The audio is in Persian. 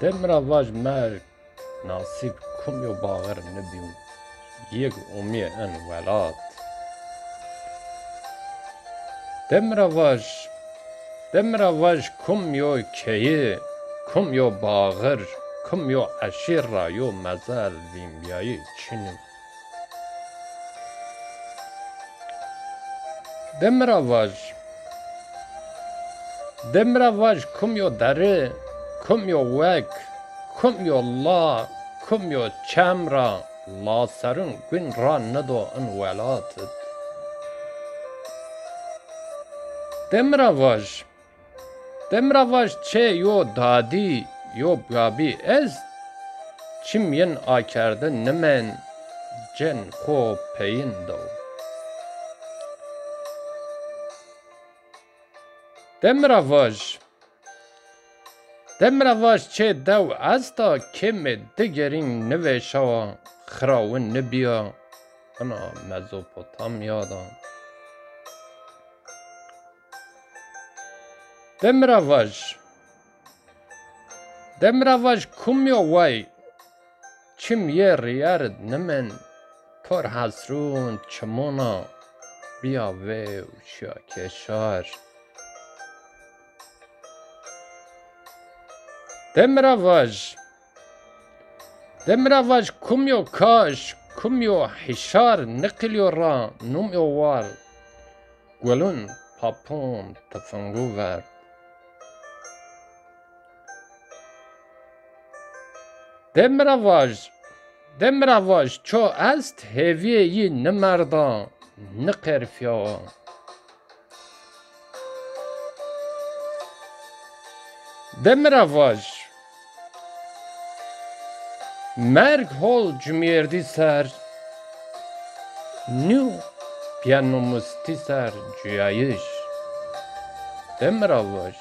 دمرواج مرگ نصیب کمیو باغر نبیم یک امی ان ولاد دمرواج کمیو کیه کمیو باغر کمیو عشیر را یو مزل ویم بیایی چینم دمرواج کمیو دره کمیو وک کمیو لا کمیو چمرا لا سرون گوین را ندو ان ولاتت دمرواج چه یو دادی یو بابی از چیم ین آکرده نمن جن خو پین دو دمرواج چه دو استا کم دگرین نوشوا خراون نبیا انا مزوپوتامیا دا دمرواج کمیو وای چیم یه ریارد نمن پر حسرون چمونا بیا ویو شا کشار دمرواج کمیو کاش کمیو حشار نقلیو را نومیو وار گلون پاپون تفنگو ورد دمرواج چو است هیویه یی نمردا نقرفیا دمرواج مرگ هول جمیردی سر نو پیانو مستی سر جیایش دمرواج